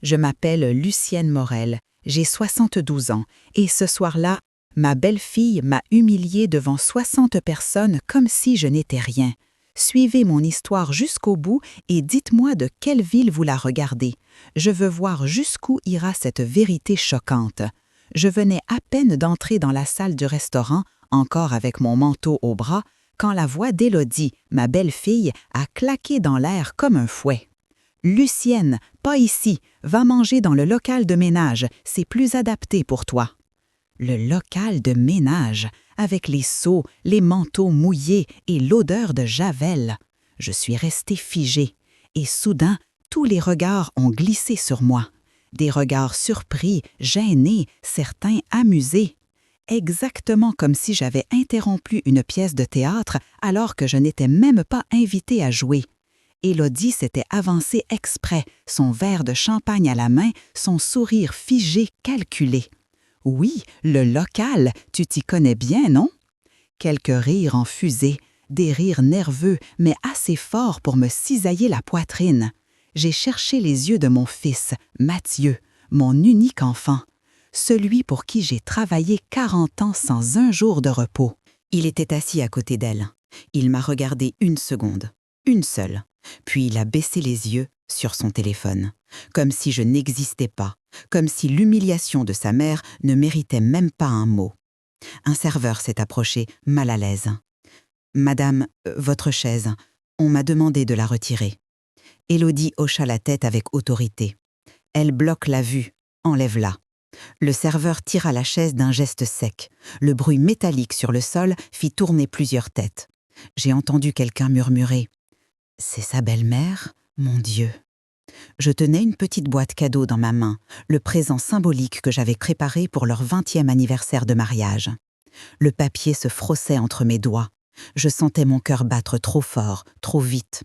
Je m'appelle Lucienne Morel, j'ai 72 ans et ce soir-là, ma belle-fille m'a humiliée devant 60 personnes comme si je n'étais rien. Suivez mon histoire jusqu'au bout et dites-moi de quelle ville vous la regardez. Je veux voir jusqu'où ira cette vérité choquante. Je venais à peine d'entrer dans la salle du restaurant, encore avec mon manteau au bras, quand la voix d'Élodie, ma belle-fille, a claqué dans l'air comme un fouet. « Lucienne, pas ici, va manger dans le local de ménage, c'est plus adapté pour toi. » Le local de ménage, avec les seaux, les manteaux mouillés et l'odeur de javel. Je suis restée figée, et soudain, tous les regards ont glissé sur moi. Des regards surpris, gênés, certains amusés. Exactement comme si j'avais interrompu une pièce de théâtre alors que je n'étais même pas invitée à jouer. Élodie s'était avancée exprès, son verre de champagne à la main, son sourire figé, calculé. « Oui, le local, tu t'y connais bien, non? » Quelques rires en fusée, des rires nerveux, mais assez forts pour me cisailler la poitrine. J'ai cherché les yeux de mon fils, Mathieu, mon unique enfant, celui pour qui j'ai travaillé 40 ans sans un jour de repos. Il était assis à côté d'elle. Il m'a regardé une seconde, une seule, puis il a baissé les yeux sur son téléphone, comme si je n'existais pas, comme si l'humiliation de sa mère ne méritait même pas un mot. Un serveur s'est approché, mal à l'aise. « Madame, votre chaise, on m'a demandé de la retirer. » Élodie hocha la tête avec autorité. « Elle bloque la vue, enlève-la. » Le serveur tira la chaise d'un geste sec. Le bruit métallique sur le sol fit tourner plusieurs têtes. J'ai entendu quelqu'un murmurer « C'est sa belle-mère, mon Dieu !» Je tenais une petite boîte cadeau dans ma main, le présent symbolique que j'avais préparé pour leur 20e anniversaire de mariage. Le papier se froissait entre mes doigts. Je sentais mon cœur battre trop fort, trop vite.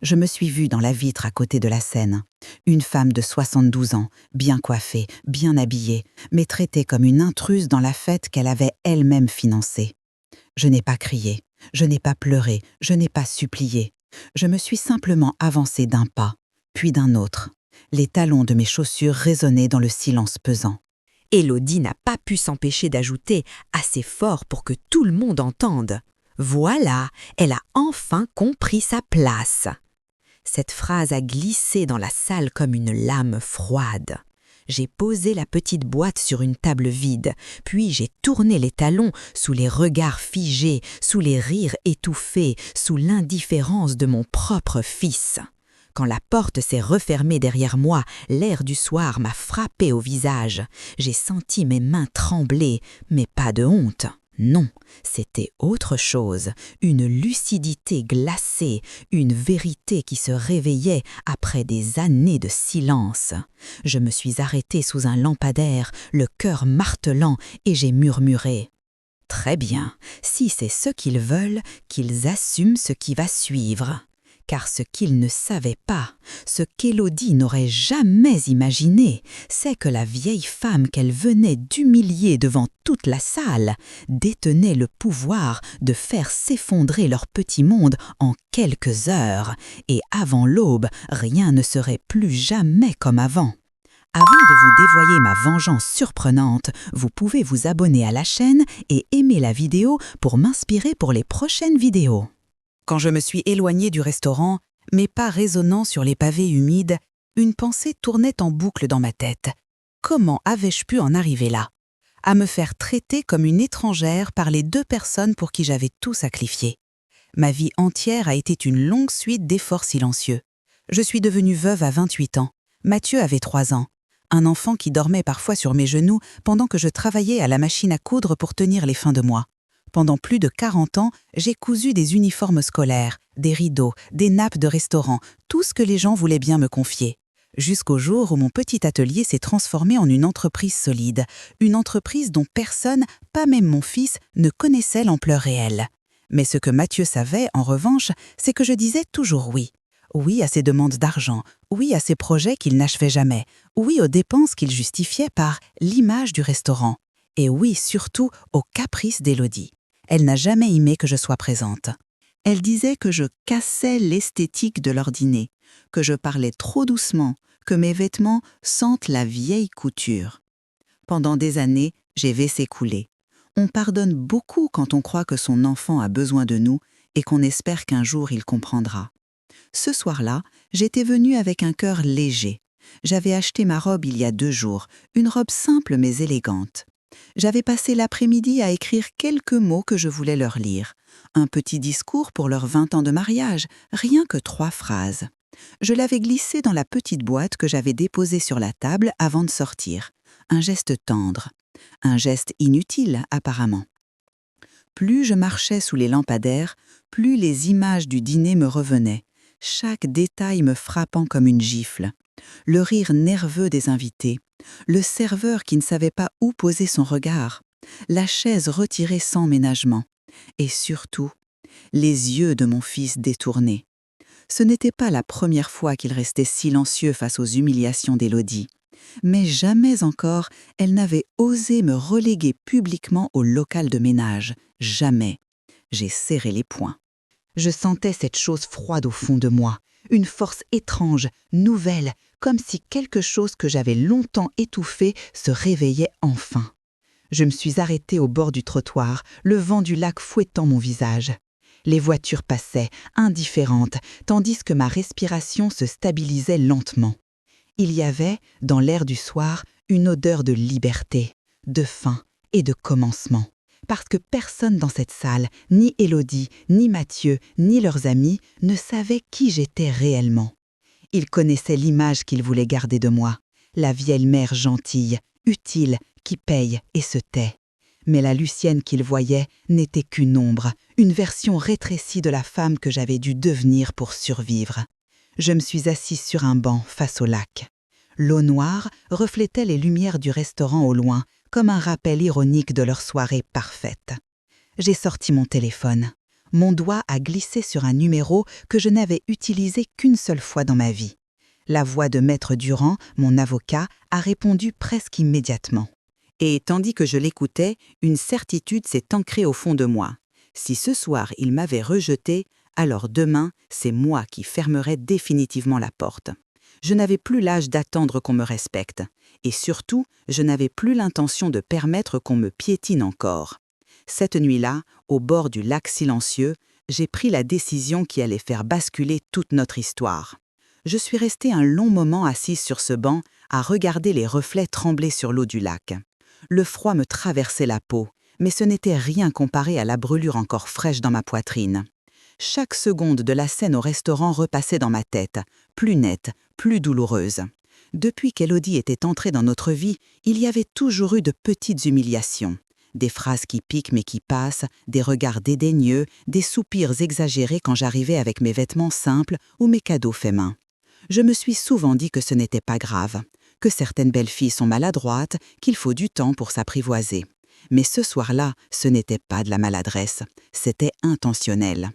Je me suis vue dans la vitre à côté de la scène. Une femme de 72 ans, bien coiffée, bien habillée, mais traitée comme une intruse dans la fête qu'elle avait elle-même financée. Je n'ai pas crié, je n'ai pas pleuré, je n'ai pas supplié. Je me suis simplement avancée d'un pas, puis d'un autre. Les talons de mes chaussures résonnaient dans le silence pesant. Élodie n'a pas pu s'empêcher d'ajouter assez fort pour que tout le monde entende. Voilà, elle a enfin compris sa place. Cette phrase a glissé dans la salle comme une lame froide. J'ai posé la petite boîte sur une table vide, puis j'ai tourné les talons sous les regards figés, sous les rires étouffés, sous l'indifférence de mon propre fils. Quand la porte s'est refermée derrière moi, l'air du soir m'a frappé au visage. J'ai senti mes mains trembler, mais pas de honte. Non, c'était autre chose, une lucidité glacée, une vérité qui se réveillait après des années de silence. Je me suis arrêtée sous un lampadaire, le cœur martelant, et j'ai murmuré « Très bien, si c'est ce qu'ils veulent, qu'ils assument ce qui va suivre. » Car ce qu'ils ne savaient pas, ce qu'Élodie n'aurait jamais imaginé, c'est que la vieille femme qu'elle venait d'humilier devant toute la salle détenait le pouvoir de faire s'effondrer leur petit monde en quelques heures, et avant l'aube, rien ne serait plus jamais comme avant. Avant de vous dévoiler ma vengeance surprenante, vous pouvez vous abonner à la chaîne et aimer la vidéo pour m'inspirer pour les prochaines vidéos. Quand je me suis éloignée du restaurant, mes pas résonnant sur les pavés humides, une pensée tournait en boucle dans ma tête. Comment avais-je pu en arriver là? À me faire traiter comme une étrangère par les 2 personnes pour qui j'avais tout sacrifié. Ma vie entière a été une longue suite d'efforts silencieux. Je suis devenue veuve à 28 ans. Mathieu avait 3 ans. Un enfant qui dormait parfois sur mes genoux pendant que je travaillais à la machine à coudre pour tenir les fins de mois. Pendant plus de 40 ans, j'ai cousu des uniformes scolaires, des rideaux, des nappes de restaurant, tout ce que les gens voulaient bien me confier. Jusqu'au jour où mon petit atelier s'est transformé en une entreprise solide, une entreprise dont personne, pas même mon fils, ne connaissait l'ampleur réelle. Mais ce que Mathieu savait, en revanche, c'est que je disais toujours oui. Oui à ses demandes d'argent, oui à ses projets qu'il n'achevait jamais, oui aux dépenses qu'il justifiait par l'image du restaurant, et oui surtout aux caprices d'Élodie. Elle n'a jamais aimé que je sois présente. Elle disait que je cassais l'esthétique de leur dîner, que je parlais trop doucement, que mes vêtements sentent la vieille couture. Pendant des années, j'ai laissé couler. On pardonne beaucoup quand on croit que son enfant a besoin de nous et qu'on espère qu'un jour il comprendra. Ce soir-là, j'étais venue avec un cœur léger. J'avais acheté ma robe il y a 2 jours, une robe simple mais élégante. J'avais passé l'après-midi à écrire quelques mots que je voulais leur lire. Un petit discours pour leurs 20 ans de mariage, rien que 3 phrases. Je l'avais glissé dans la petite boîte que j'avais déposée sur la table avant de sortir. Un geste tendre. Un geste inutile, apparemment. Plus je marchais sous les lampadaires, plus les images du dîner me revenaient, chaque détail me frappant comme une gifle. Le rire nerveux des invités, le serveur qui ne savait pas où poser son regard, la chaise retirée sans ménagement, et surtout, les yeux de mon fils détournés. Ce n'était pas la première fois qu'il restait silencieux face aux humiliations d'Élodie, mais jamais encore elle n'avait osé me reléguer publiquement au local de ménage. Jamais. J'ai serré les poings. Je sentais cette chose froide au fond de moi, une force étrange, nouvelle, comme si quelque chose que j'avais longtemps étouffé se réveillait enfin. Je me suis arrêtée au bord du trottoir, le vent du lac fouettant mon visage. Les voitures passaient, indifférentes, tandis que ma respiration se stabilisait lentement. Il y avait, dans l'air du soir, une odeur de liberté, de fin et de commencement. Parce que personne dans cette salle, ni Élodie, ni Mathieu, ni leurs amis, ne savait qui j'étais réellement. Ils connaissaient l'image qu'ils voulaient garder de moi, la vieille mère gentille, utile, qui paye et se tait. Mais la Lucienne qu'ils voyaient n'était qu'une ombre, une version rétrécie de la femme que j'avais dû devenir pour survivre. Je me suis assise sur un banc face au lac. L'eau noire reflétait les lumières du restaurant au loin, comme un rappel ironique de leur soirée parfaite. J'ai sorti mon téléphone. Mon doigt a glissé sur un numéro que je n'avais utilisé qu'une seule fois dans ma vie. La voix de Maître Durand, mon avocat, a répondu presque immédiatement. Et tandis que je l'écoutais, une certitude s'est ancrée au fond de moi. Si ce soir il m'avait rejeté, alors demain, c'est moi qui fermerai définitivement la porte. Je n'avais plus l'âge d'attendre qu'on me respecte. Et surtout, je n'avais plus l'intention de permettre qu'on me piétine encore. Cette nuit-là, au bord du lac silencieux, j'ai pris la décision qui allait faire basculer toute notre histoire. Je suis restée un long moment assise sur ce banc, à regarder les reflets trembler sur l'eau du lac. Le froid me traversait la peau, mais ce n'était rien comparé à la brûlure encore fraîche dans ma poitrine. Chaque seconde de la scène au restaurant repassait dans ma tête, plus nette, plus douloureuse. Depuis qu'Élodie était entrée dans notre vie, il y avait toujours eu de petites humiliations. Des phrases qui piquent mais qui passent, des regards dédaigneux, des soupirs exagérés quand j'arrivais avec mes vêtements simples ou mes cadeaux faits main. Je me suis souvent dit que ce n'était pas grave, que certaines belles filles sont maladroites, qu'il faut du temps pour s'apprivoiser. Mais ce soir-là, ce n'était pas de la maladresse, c'était intentionnel.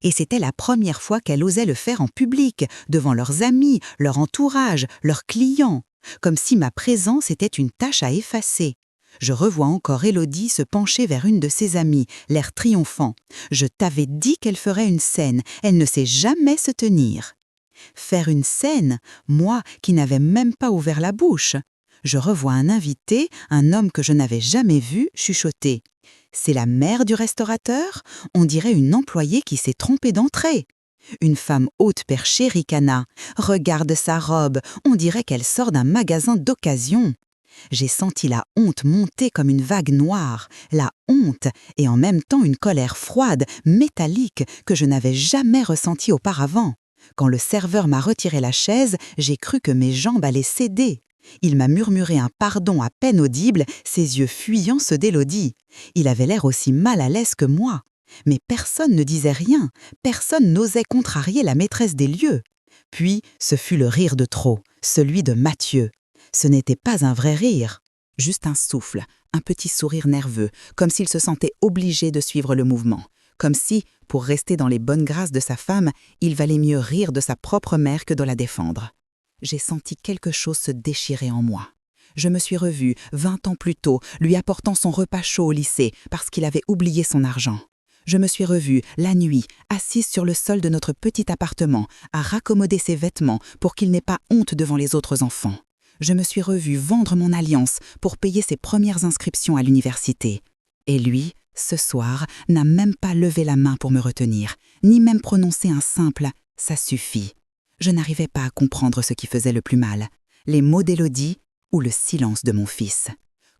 Et c'était la première fois qu'elle osait le faire en public, devant leurs amis, leur entourage, leurs clients, comme si ma présence était une tâche à effacer. Je revois encore Élodie se pencher vers une de ses amies, l'air triomphant. « Je t'avais dit qu'elle ferait une scène, elle ne sait jamais se tenir. » Faire une scène, moi qui n'avais même pas ouvert la bouche. Je revois un invité, un homme que je n'avais jamais vu, chuchoter. « C'est la mère du restaurateur ? On dirait une employée qui s'est trompée d'entrée. » Une femme haute perchée ricana. « Regarde sa robe, on dirait qu'elle sort d'un magasin d'occasion. » J'ai senti la honte monter comme une vague noire, la honte et en même temps une colère froide, métallique, que je n'avais jamais ressentie auparavant. Quand le serveur m'a retiré la chaise, j'ai cru que mes jambes allaient céder. Il m'a murmuré un pardon à peine audible, ses yeux fuyants ceux d'Élodie. Il avait l'air aussi mal à l'aise que moi. Mais personne ne disait rien, personne n'osait contrarier la maîtresse des lieux. Puis, ce fut le rire de trop, celui de Mathieu. Ce n'était pas un vrai rire, juste un souffle, un petit sourire nerveux, comme s'il se sentait obligé de suivre le mouvement. Comme si, pour rester dans les bonnes grâces de sa femme, il valait mieux rire de sa propre mère que de la défendre. J'ai senti quelque chose se déchirer en moi. Je me suis revue, 20 ans plus tôt, lui apportant son repas chaud au lycée, parce qu'il avait oublié son argent. Je me suis revue, la nuit, assise sur le sol de notre petit appartement, à raccommoder ses vêtements pour qu'il n'ait pas honte devant les autres enfants. Je me suis revue vendre mon alliance pour payer ses premières inscriptions à l'université. Et lui, ce soir, n'a même pas levé la main pour me retenir, ni même prononcé un simple « ça suffit ». Je n'arrivais pas à comprendre ce qui faisait le plus mal, les mots d'Élodie ou le silence de mon fils.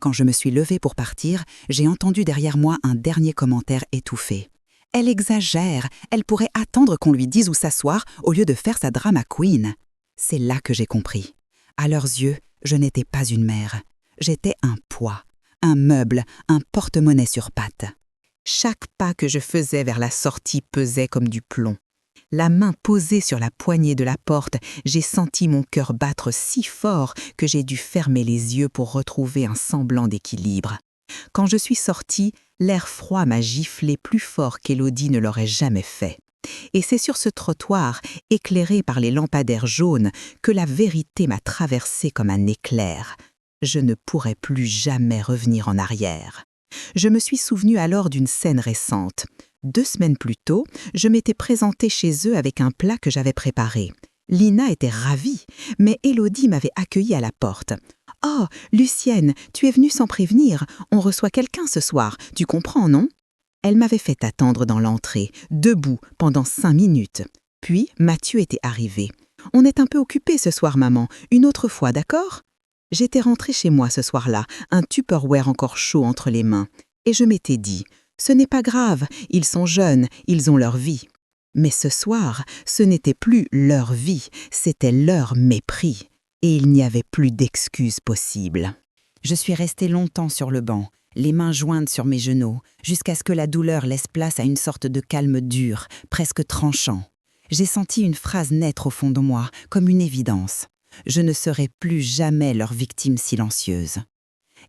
Quand je me suis levée pour partir, j'ai entendu derrière moi un dernier commentaire étouffé. « Elle exagère, elle pourrait attendre qu'on lui dise où s'asseoir au lieu de faire sa drama queen. » C'est là que j'ai compris. À leurs yeux, je n'étais pas une mère. J'étais un poids, un meuble, un porte-monnaie sur pattes. Chaque pas que je faisais vers la sortie pesait comme du plomb. La main posée sur la poignée de la porte, j'ai senti mon cœur battre si fort que j'ai dû fermer les yeux pour retrouver un semblant d'équilibre. Quand je suis sortie, l'air froid m'a giflé plus fort qu'Élodie ne l'aurait jamais fait. Et c'est sur ce trottoir, éclairé par les lampadaires jaunes, que la vérité m'a traversé comme un éclair. Je ne pourrais plus jamais revenir en arrière. Je me suis souvenu alors d'une scène récente. 2 semaines plus tôt, je m'étais présentée chez eux avec un plat que j'avais préparé. Lina était ravie, mais Élodie m'avait accueillie à la porte. « Oh, Lucienne, tu es venue sans prévenir. On reçoit quelqu'un ce soir, tu comprends, non ?» Elle m'avait fait attendre dans l'entrée, debout, pendant 5 minutes. Puis, Mathieu était arrivé. « On est un peu occupés ce soir, maman. Une autre fois, d'accord ?» J'étais rentrée chez moi ce soir-là, un Tupperware encore chaud entre les mains. Et je m'étais dit « Ce n'est pas grave, ils sont jeunes, ils ont leur vie. » Mais ce soir, ce n'était plus leur vie, c'était leur mépris. Et il n'y avait plus d'excuses possibles. Je suis restée longtemps sur le banc, les mains jointes sur mes genoux, jusqu'à ce que la douleur laisse place à une sorte de calme dur, presque tranchant. J'ai senti une phrase naître au fond de moi, comme une évidence. Je ne serai plus jamais leur victime silencieuse.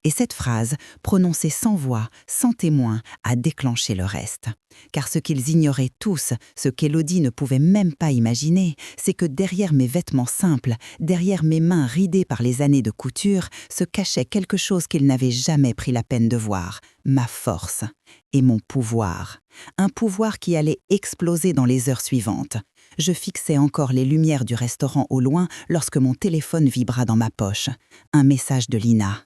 Et cette phrase, prononcée sans voix, sans témoin, a déclenché le reste. Car ce qu'ils ignoraient tous, ce qu'Élodie ne pouvait même pas imaginer, c'est que derrière mes vêtements simples, derrière mes mains ridées par les années de couture, se cachait quelque chose qu'ils n'avaient jamais pris la peine de voir, ma force et mon pouvoir. Un pouvoir qui allait exploser dans les heures suivantes. Je fixais encore les lumières du restaurant au loin lorsque mon téléphone vibra dans ma poche. Un message de Lina.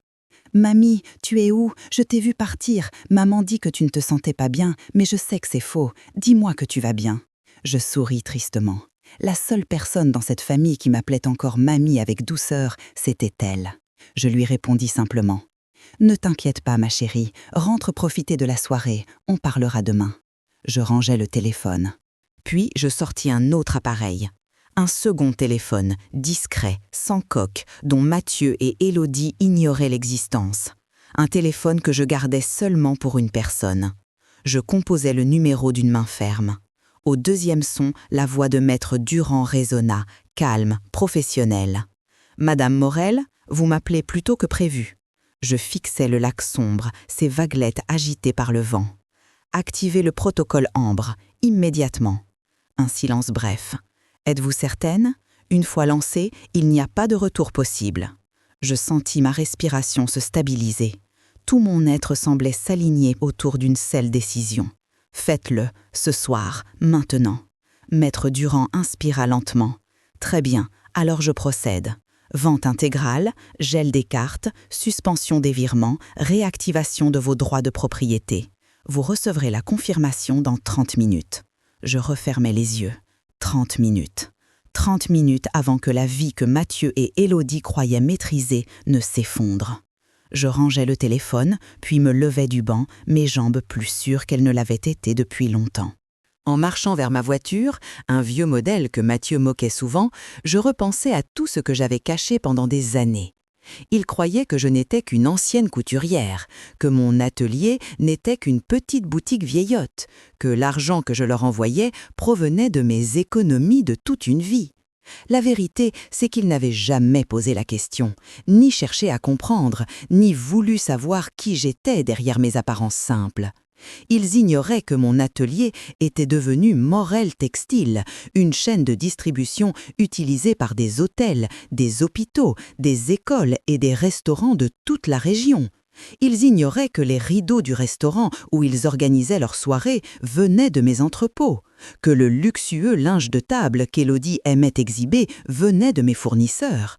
« Mamie, tu es où? Je t'ai vu partir. Maman dit que tu ne te sentais pas bien, mais je sais que c'est faux. Dis-moi que tu vas bien. » Je souris tristement. La seule personne dans cette famille qui m'appelait encore mamie avec douceur, c'était elle. Je lui répondis simplement. « Ne t'inquiète pas, ma chérie. Rentre profiter de la soirée. On parlera demain. » Je rangeais le téléphone. Puis je sortis un autre appareil. Un second téléphone, discret, sans coque, dont Mathieu et Élodie ignoraient l'existence. Un téléphone que je gardais seulement pour une personne. Je composais le numéro d'une main ferme. Au deuxième son, la voix de maître Durand résonna, calme, professionnelle. « Madame Morel, vous m'appelez plus tôt que prévu. » Je fixais le lac sombre, ses vaguelettes agitées par le vent. « Activez le protocole Ambre, immédiatement. » Un silence bref. Êtes-vous certaine? Une fois lancé, il n'y a pas de retour possible. Je sentis ma respiration se stabiliser. Tout mon être semblait s'aligner autour d'une seule décision. Faites-le, ce soir, maintenant. Maître Durand inspira lentement. Très bien, alors je procède. Vente intégrale, gel des cartes, suspension des virements, réactivation de vos droits de propriété. Vous recevrez la confirmation dans 30 minutes. Je refermais les yeux. 30 minutes. 30 minutes avant que la vie que Mathieu et Élodie croyaient maîtriser ne s'effondre. Je rangeais le téléphone, puis me levais du banc, mes jambes plus sûres qu'elles ne l'avaient été depuis longtemps. En marchant vers ma voiture, un vieux modèle que Mathieu moquait souvent, je repensais à tout ce que j'avais caché pendant des années. Ils croyaient que je n'étais qu'une ancienne couturière, que mon atelier n'était qu'une petite boutique vieillotte, que l'argent que je leur envoyais provenait de mes économies de toute une vie. La vérité, c'est qu'ils n'avaient jamais posé la question, ni cherché à comprendre, ni voulu savoir qui j'étais derrière mes apparences simples. Ils ignoraient que mon atelier était devenu Morel Textile, une chaîne de distribution utilisée par des hôtels, des hôpitaux, des écoles et des restaurants de toute la région. Ils ignoraient que les rideaux du restaurant où ils organisaient leurs soirées venaient de mes entrepôts, que le luxueux linge de table qu'Élodie aimait exhiber venait de mes fournisseurs.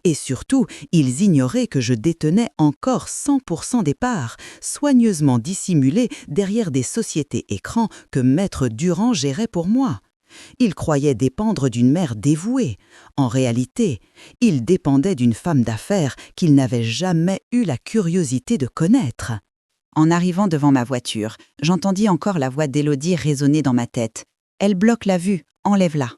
Et surtout, ils ignoraient que je détenais encore 100% des parts, soigneusement dissimulées derrière des sociétés écrans que Maître Durand gérait pour moi. Ils croyaient dépendre d'une mère dévouée. En réalité, ils dépendaient d'une femme d'affaires qu'ils n'avaient jamais eu la curiosité de connaître. En arrivant devant ma voiture, j'entendis encore la voix d'Élodie résonner dans ma tête. « Elle bloque la vue, enlève-la !»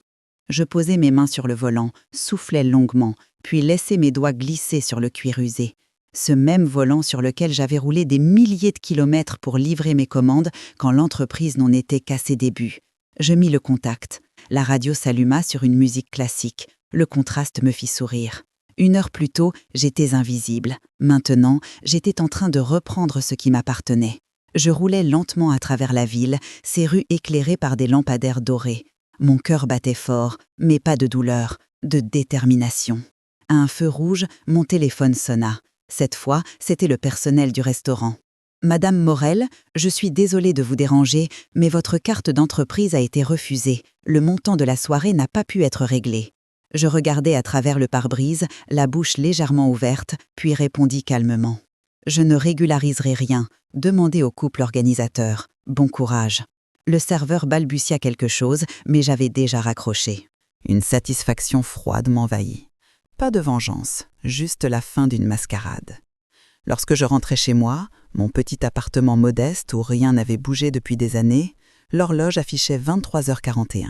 Je posai mes mains sur le volant, soufflai longuement, puis laissai mes doigts glisser sur le cuir usé. Ce même volant sur lequel j'avais roulé des milliers de kilomètres pour livrer mes commandes quand l'entreprise n'en était qu'à ses débuts. Je mis le contact. La radio s'alluma sur une musique classique. Le contraste me fit sourire. 1 heure plus tôt, j'étais invisible. Maintenant, j'étais en train de reprendre ce qui m'appartenait. Je roulais lentement à travers la ville, ses rues éclairées par des lampadaires dorés. Mon cœur battait fort, mais pas de douleur, de détermination. À un feu rouge, mon téléphone sonna. Cette fois, c'était le personnel du restaurant. « Madame Morel, je suis désolée de vous déranger, mais votre carte d'entreprise a été refusée. Le montant de la soirée n'a pas pu être réglé. » Je regardai à travers le pare-brise, la bouche légèrement ouverte, puis répondis calmement. « Je ne régulariserai rien. Demandez au couple organisateur. Bon courage. » Le serveur balbutia quelque chose, mais j'avais déjà raccroché. Une satisfaction froide m'envahit. Pas de vengeance, juste la fin d'une mascarade. Lorsque je rentrai chez moi, mon petit appartement modeste où rien n'avait bougé depuis des années, l'horloge affichait 23h41.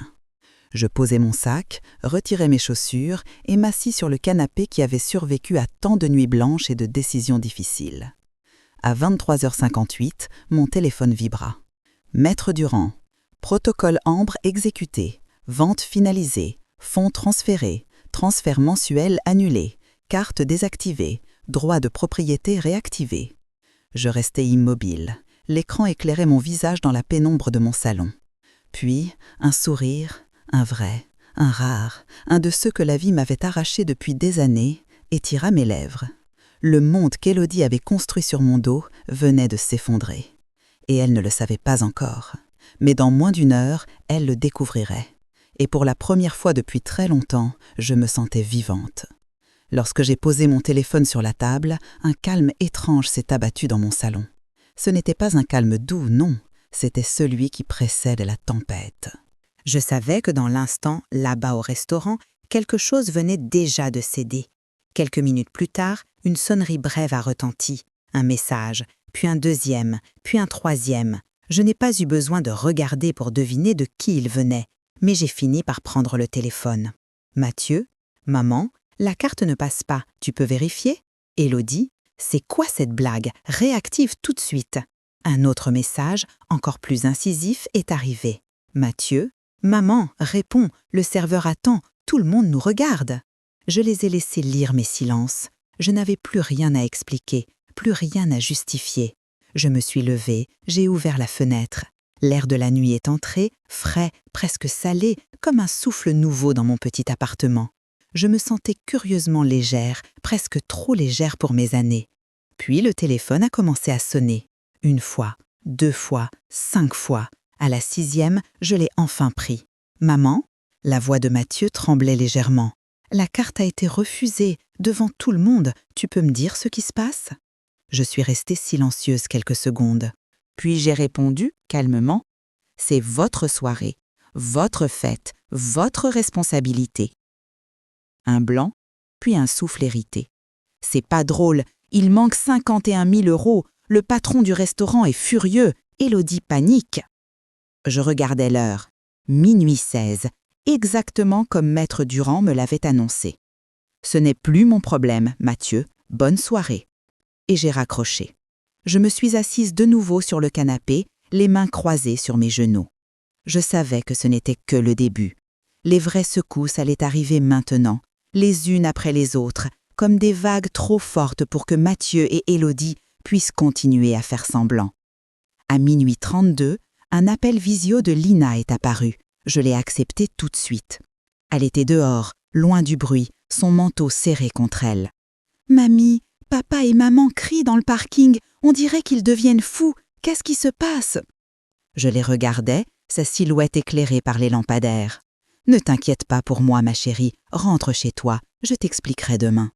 Je posai mon sac, retirai mes chaussures et m'assis sur le canapé qui avait survécu à tant de nuits blanches et de décisions difficiles. À 23h58, mon téléphone vibra. Maître Durand. Protocole Ambre exécuté. Vente finalisée. Fonds transférés. Transfert mensuel annulé. Carte désactivée. Droit de propriété réactivé. Je restais immobile. L'écran éclairait mon visage dans la pénombre de mon salon. Puis, un sourire, un vrai, un rare, un de ceux que la vie m'avait arraché depuis des années, étira mes lèvres. Le monde qu'Élodie avait construit sur mon dos venait de s'effondrer. Et elle ne le savait pas encore. Mais dans moins d'1 heure, elle le découvrirait. Et pour la première fois depuis très longtemps, je me sentais vivante. Lorsque j'ai posé mon téléphone sur la table, un calme étrange s'est abattu dans mon salon. Ce n'était pas un calme doux, non, c'était celui qui précède la tempête. Je savais que dans l'instant, là-bas au restaurant, quelque chose venait déjà de céder. Quelques minutes plus tard, une sonnerie brève a retenti, un message, puis un deuxième, puis un troisième. Je n'ai pas eu besoin de regarder pour deviner de qui il venait, mais j'ai fini par prendre le téléphone. « Mathieu, maman, la carte ne passe pas, tu peux vérifier ?» Élodie, c'est quoi cette blague? Réactive tout de suite. Un autre message, encore plus incisif, est arrivé. « Mathieu, maman, réponds, le serveur attend, tout le monde nous regarde. » Je les ai laissés lire mes silences. Je n'avais plus rien à expliquer, plus rien à justifier. Je me suis levée, j'ai ouvert la fenêtre. L'air de la nuit est entré, frais, presque salé, comme un souffle nouveau dans mon petit appartement. Je me sentais curieusement légère, presque trop légère pour mes années. Puis le téléphone a commencé à sonner. 1 fois, 2 fois, 5 fois. À la 6e, je l'ai enfin pris. « Maman ?» La voix de Mathieu tremblait légèrement. « La carte a été refusée, devant tout le monde. Tu peux me dire ce qui se passe ?» Je suis restée silencieuse quelques secondes. Puis j'ai répondu, calmement, « C'est votre soirée, votre fête, votre responsabilité. » Un blanc, puis un souffle irrité. « C'est pas drôle, il manque 51 000 €. Le patron du restaurant est furieux. Élodie panique. » Je regardais l'heure. 00h16, exactement comme Maître Durand me l'avait annoncé. « Ce n'est plus mon problème, Mathieu. Bonne soirée. » Et j'ai raccroché. Je me suis assise de nouveau sur le canapé, les mains croisées sur mes genoux. Je savais que ce n'était que le début. Les vraies secousses allaient arriver maintenant, les unes après les autres, comme des vagues trop fortes pour que Mathieu et Élodie puissent continuer à faire semblant. À 00h32, un appel visio de Lina est apparu. Je l'ai accepté tout de suite. Elle était dehors, loin du bruit, son manteau serré contre elle. « Mamie, Papa et maman crient dans le parking. On dirait qu'ils deviennent fous. Qu'est-ce qui se passe? Je les regardais, sa silhouette éclairée par les lampadaires. Ne t'inquiète pas pour moi, ma chérie. Rentre chez toi. Je t'expliquerai demain.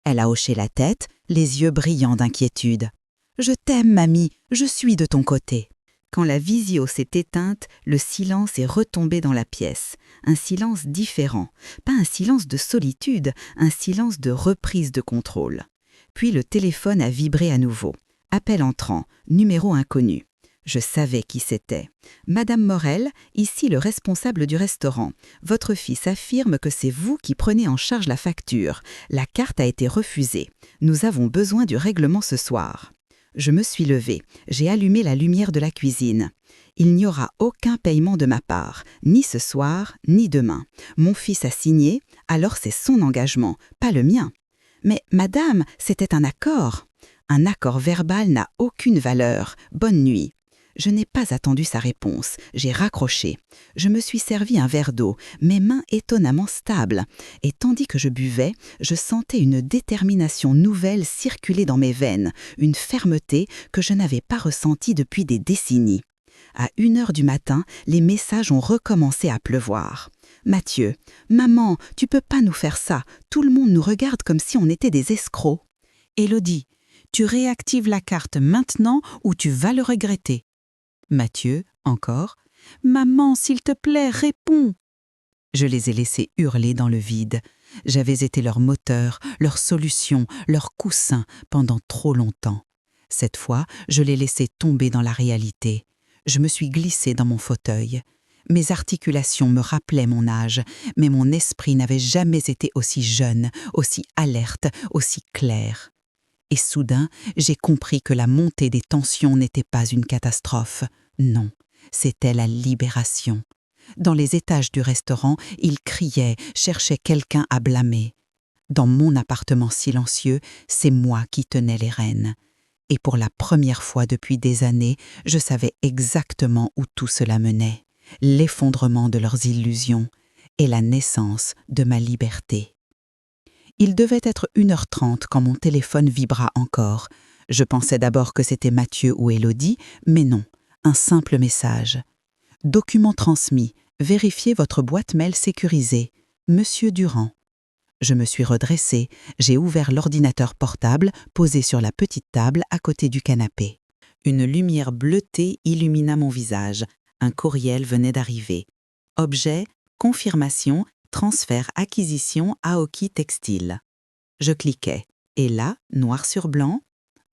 Elle a hoché la tête, les yeux brillants d'inquiétude. Je t'aime, mamie. Je suis de ton côté. Quand la visio s'est éteinte, le silence est retombé dans la pièce. Un silence différent. Pas un silence de solitude, un silence de reprise de contrôle. Puis le téléphone a vibré à nouveau. Appel entrant, numéro inconnu. Je savais qui c'était. Madame Morel, ici le responsable du restaurant. Votre fils affirme que c'est vous qui prenez en charge la facture. La carte a été refusée. Nous avons besoin du règlement ce soir. Je me suis levée. J'ai allumé la lumière de la cuisine. Il n'y aura aucun paiement de ma part, ni ce soir, ni demain. Mon fils a signé, alors c'est son engagement, pas le mien. Mais madame, c'était un accord. Un accord verbal n'a aucune valeur. Bonne nuit. Je n'ai pas attendu sa réponse. J'ai raccroché. Je me suis servi un verre d'eau, mes mains étonnamment stables. Et tandis que je buvais, je sentais une détermination nouvelle circuler dans mes veines, une fermeté que je n'avais pas ressentie depuis des décennies. À 1h du matin, les messages ont recommencé à pleuvoir. Mathieu, maman, tu peux pas nous faire ça. Tout le monde nous regarde comme si on était des escrocs. Élodie, tu réactives la carte maintenant ou tu vas le regretter. Mathieu, encore. Maman, s'il te plaît, réponds. Je les ai laissés hurler dans le vide. J'avais été leur moteur, leur solution, leur coussin pendant trop longtemps. Cette fois, je les laissais tomber dans la réalité. Je me suis glissée dans mon fauteuil. Mes articulations me rappelaient mon âge, mais mon esprit n'avait jamais été aussi jeune, aussi alerte, aussi clair. Et soudain, j'ai compris que la montée des tensions n'était pas une catastrophe. Non, c'était la libération. Dans les étages du restaurant, ils criaient, cherchaient quelqu'un à blâmer. Dans mon appartement silencieux, c'est moi qui tenais les rênes. Et pour la première fois depuis des années, je savais exactement où tout cela menait. L'effondrement de leurs illusions et la naissance de ma liberté. Il devait être 1h30 quand mon téléphone vibra encore. Je pensais d'abord que c'était Mathieu ou Élodie, mais non, un simple message. Document transmis, vérifiez votre boîte mail sécurisée. Monsieur Durand. Je me suis redressée, j'ai ouvert l'ordinateur portable posé sur la petite table à côté du canapé. Une lumière bleutée illumina mon visage. Un courriel venait d'arriver. Objet, confirmation, transfert acquisition Aoki Textile. Je cliquais, et là, noir sur blanc,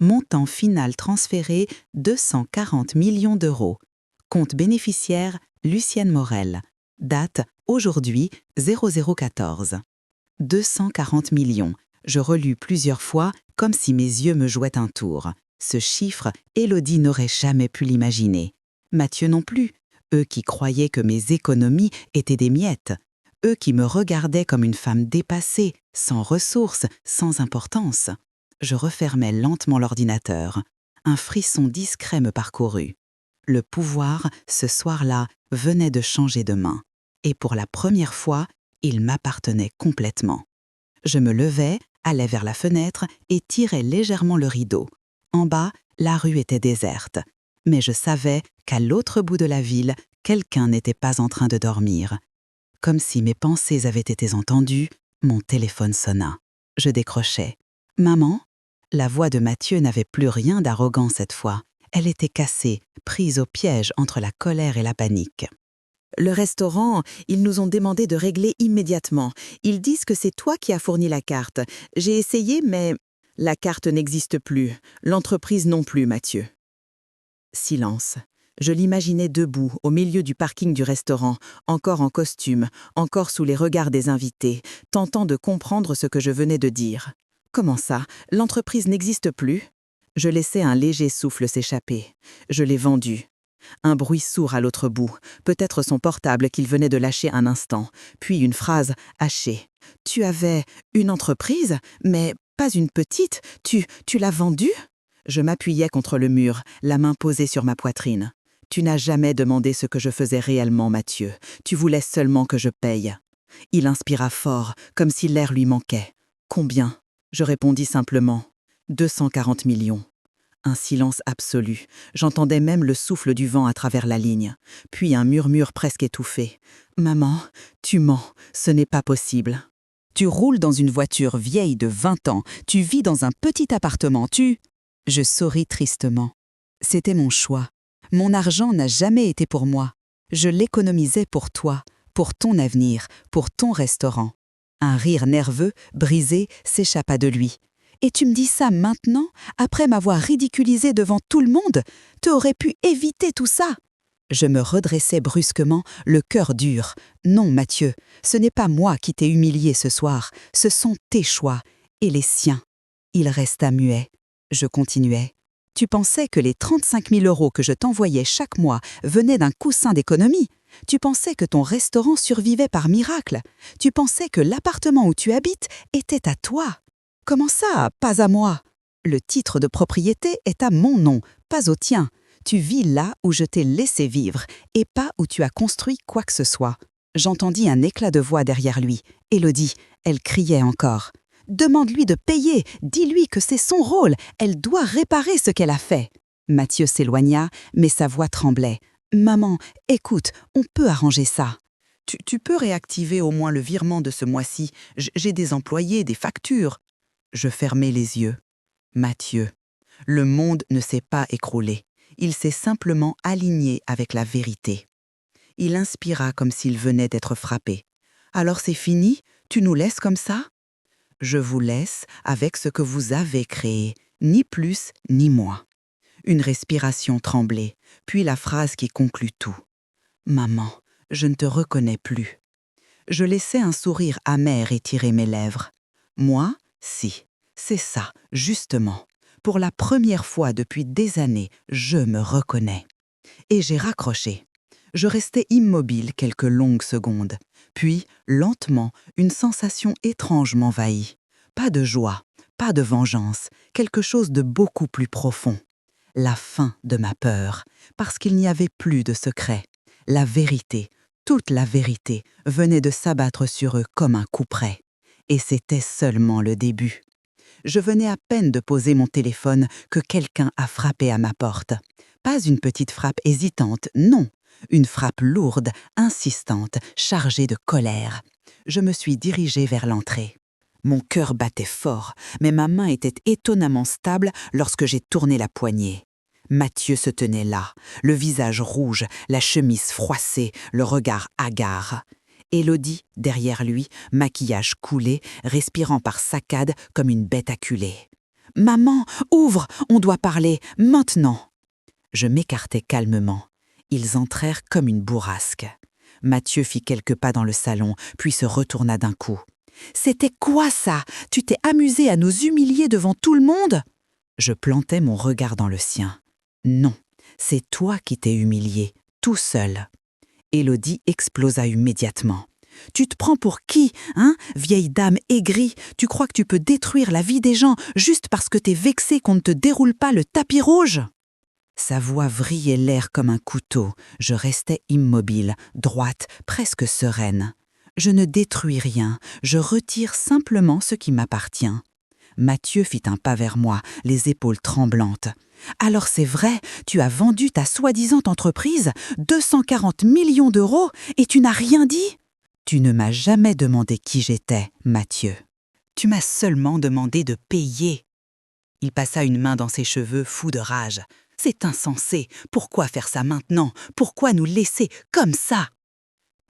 montant final transféré 240 millions d'euros. Compte bénéficiaire Lucienne Morel. Date aujourd'hui 0014. 240 millions. Je relus plusieurs fois comme si mes yeux me jouaient un tour. Ce chiffre, Élodie n'aurait jamais pu l'imaginer. Mathieu non plus. Eux qui croyaient que mes économies étaient des miettes. Eux qui me regardaient comme une femme dépassée, sans ressources, sans importance. Je refermais lentement l'ordinateur. Un frisson discret me parcourut. Le pouvoir, ce soir-là, venait de changer de main. Et pour la première fois, il m'appartenait complètement. Je me levais, allais vers la fenêtre et tirais légèrement le rideau. En bas, la rue était déserte. Mais je savais qu'à l'autre bout de la ville, quelqu'un n'était pas en train de dormir. Comme si mes pensées avaient été entendues, mon téléphone sonna. Je décrochais. « Maman ?» La voix de Mathieu n'avait plus rien d'arrogant cette fois. Elle était cassée, prise au piège entre la colère et la panique. « Le restaurant, ils nous ont demandé de régler immédiatement. Ils disent que c'est toi qui as fourni la carte. J'ai essayé, mais la carte n'existe plus. L'entreprise non plus, Mathieu. » Silence. Je l'imaginais debout, au milieu du parking du restaurant, encore en costume, encore sous les regards des invités, tentant de comprendre ce que je venais de dire. Comment ça? L'entreprise n'existe plus? Je laissais un léger souffle s'échapper. Je l'ai vendu. Un bruit sourd à l'autre bout, peut-être son portable qu'il venait de lâcher un instant, puis une phrase hachée. « Tu avais une entreprise, mais pas une petite, tu l'as vendue ?» Je m'appuyais contre le mur, la main posée sur ma poitrine. « Tu n'as jamais demandé ce que je faisais réellement, Mathieu. Tu voulais seulement que je paye. » Il inspira fort, comme si l'air lui manquait. « Combien ?» Je répondis simplement. 240 millions. Un silence absolu. J'entendais même le souffle du vent à travers la ligne. Puis un murmure presque étouffé. « Maman, tu mens, ce n'est pas possible. » Tu roules dans une voiture vieille de 20 ans, tu vis dans un petit appartement, Je souris tristement. C'était mon choix. Mon argent n'a jamais été pour moi. Je l'économisais pour toi, pour ton avenir, pour ton restaurant. Un rire nerveux, brisé, s'échappa de lui. Et tu me dis ça maintenant, après m'avoir ridiculisé devant tout le monde? Tu aurais pu éviter tout ça. Je me redressai brusquement, le cœur dur. Non, Mathieu, ce n'est pas moi qui t'ai humilié ce soir, ce sont tes choix, et les siens. Il resta muet. Je continuai. Tu pensais que les 35 000 € que je t'envoyais chaque mois venaient d'un coussin d'économie. Tu pensais que ton restaurant survivait par miracle. Tu pensais que l'appartement où tu habites était à toi. Comment ça, pas à moi? Le titre de propriété est à mon nom, pas au tien. Tu vis là où je t'ai laissé vivre, et pas où tu as construit quoi que ce soit. J'entendis un éclat de voix derrière lui. Élodie, elle criait encore. Demande-lui de payer, dis-lui que c'est son rôle, elle doit réparer ce qu'elle a fait. Mathieu s'éloigna, mais sa voix tremblait. Maman, écoute, on peut arranger ça. Tu peux réactiver au moins le virement de ce mois-ci. J'ai des employés, des factures. Je fermai les yeux. Mathieu, le monde ne s'est pas écroulé. Il s'est simplement aligné avec la vérité. Il inspira comme s'il venait d'être frappé. Alors c'est fini? Tu nous laisses comme ça? Je vous laisse avec ce que vous avez créé, ni plus ni moins. Une respiration tremblée, puis la phrase qui conclut tout. Maman, je ne te reconnais plus. Je laissai un sourire amer étirer mes lèvres. Moi, si, c'est ça, justement. Pour la première fois depuis des années, je me reconnais. Et j'ai raccroché. Je restai immobile quelques longues secondes. Puis, lentement, une sensation étrange m'envahit. Pas de joie, pas de vengeance, quelque chose de beaucoup plus profond. La fin de ma peur, parce qu'il n'y avait plus de secret. La vérité, toute la vérité, venait de s'abattre sur eux comme un couperet. Et c'était seulement le début. Je venais à peine de poser mon téléphone que quelqu'un a frappé à ma porte. Pas une petite frappe hésitante, non. Une frappe lourde, insistante, chargée de colère. Je me suis dirigée vers l'entrée. Mon cœur battait fort, mais ma main était étonnamment stable lorsque j'ai tourné la poignée. Mathieu se tenait là, le visage rouge, la chemise froissée, le regard hagard. Élodie, derrière lui, maquillage coulé, respirant par saccades comme une bête acculée. « Maman, ouvre, on doit parler, maintenant !» Je m'écartai calmement. Ils entrèrent comme une bourrasque. Mathieu fit quelques pas dans le salon, puis se retourna d'un coup. « C'était quoi ça? Tu t'es amusé à nous humilier devant tout le monde ?» Je plantai mon regard dans le sien. « Non, c'est toi qui t'es humilié, tout seul. » Élodie explosa immédiatement. « Tu te prends pour qui, hein, vieille dame aigrie? Tu crois que tu peux détruire la vie des gens juste parce que t'es vexée qu'on ne te déroule pas le tapis rouge ?» Sa voix vrillait l'air comme un couteau. Je restais immobile, droite, presque sereine. Je ne détruis rien, je retire simplement ce qui m'appartient. Mathieu fit un pas vers moi, les épaules tremblantes. « Alors c'est vrai, tu as vendu ta soi-disant entreprise, 240 millions d'euros, et tu n'as rien dit? Tu ne m'as jamais demandé qui j'étais, Mathieu. Tu m'as seulement demandé de payer. » Il passa une main dans ses cheveux, fou de rage. « C'est insensé. Pourquoi faire ça maintenant? Pourquoi nous laisser comme ça? »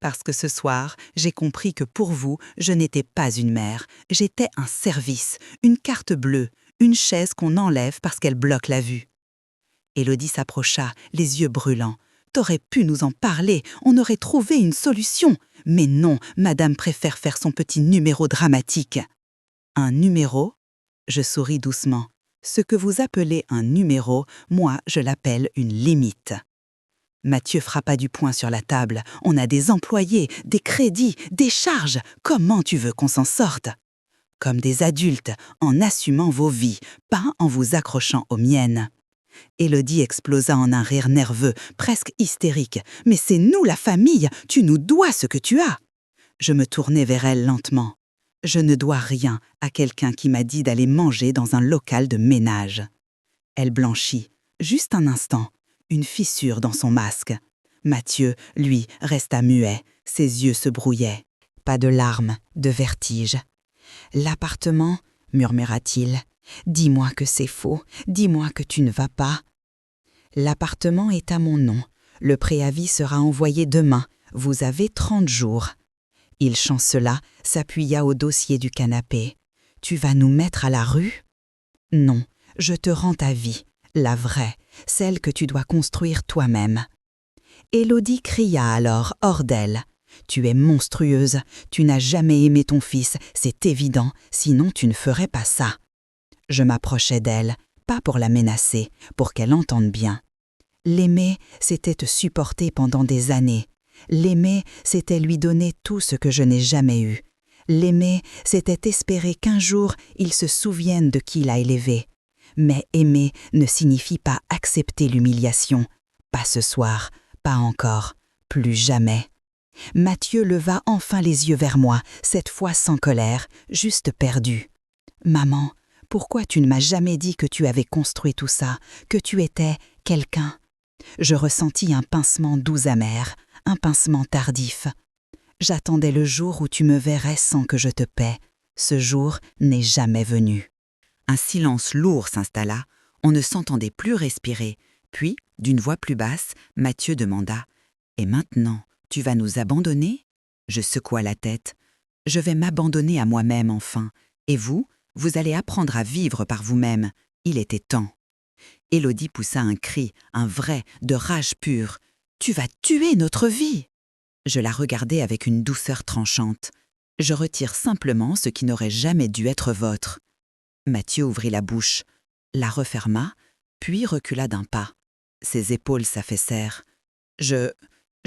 Parce que ce soir, j'ai compris que pour vous, je n'étais pas une mère. J'étais un service, une carte bleue, une chaise qu'on enlève parce qu'elle bloque la vue. Élodie s'approcha, les yeux brûlants. « T'aurais pu nous en parler, on aurait trouvé une solution. Mais non, madame préfère faire son petit numéro dramatique. » Un numéro? Je souris doucement. Ce que vous appelez un numéro, moi, je l'appelle une limite. Mathieu frappa du poing sur la table. « On a des employés, des crédits, des charges. Comment tu veux qu'on s'en sorte? » Comme des adultes, en assumant vos vies, pas en vous accrochant aux miennes. Élodie explosa en un rire nerveux, presque hystérique. « Mais c'est nous la famille, tu nous dois ce que tu as !» Je me tournai vers elle lentement. Je ne dois rien à quelqu'un qui m'a dit d'aller manger dans un local de ménage. Elle blanchit, juste un instant, une fissure dans son masque. Mathieu, lui, resta muet, ses yeux se brouillaient. Pas de larmes, de vertige. « L'appartement, murmura-t-il. Dis-moi que c'est faux, dis-moi que tu ne vas pas. » « L'appartement est à mon nom. Le préavis sera envoyé demain. Vous avez 30 jours. » Il chancela, s'appuya au dossier du canapé. « Tu vas nous mettre à la rue ? » « Non, je te rends ta vie, la vraie, celle que tu dois construire toi-même. » Élodie cria alors hors d'elle. « Tu es monstrueuse, tu n'as jamais aimé ton fils, c'est évident, sinon tu ne ferais pas ça. » Je m'approchai d'elle, pas pour la menacer, pour qu'elle entende bien. L'aimer, c'était te supporter pendant des années. L'aimer, c'était lui donner tout ce que je n'ai jamais eu. L'aimer, c'était espérer qu'un jour il se souvienne de qui l'a élevé. Mais aimer ne signifie pas accepter l'humiliation. Pas ce soir, pas encore, plus jamais. Mathieu leva enfin les yeux vers moi, cette fois sans colère, juste perdu. « Maman, pourquoi tu ne m'as jamais dit que tu avais construit tout ça, que tu étais quelqu'un ?» Je ressentis un pincement doux amer, un pincement tardif. J'attendais le jour où tu me verrais sans que je te paie. Ce jour n'est jamais venu. Un silence lourd s'installa, on ne s'entendait plus respirer. Puis, d'une voix plus basse, Mathieu demanda « Et maintenant, tu vas nous abandonner ?» Je secoua la tête. « Je vais m'abandonner à moi-même enfin. Et vous, vous allez apprendre à vivre par vous-même. Il était temps. » Élodie poussa un cri, un vrai, de rage pure. « Tu vas tuer notre vie !» Je la regardai avec une douceur tranchante. « Je retire simplement ce qui n'aurait jamais dû être vôtre. » Mathieu ouvrit la bouche, la referma, puis recula d'un pas. Ses épaules s'affaissèrent. Je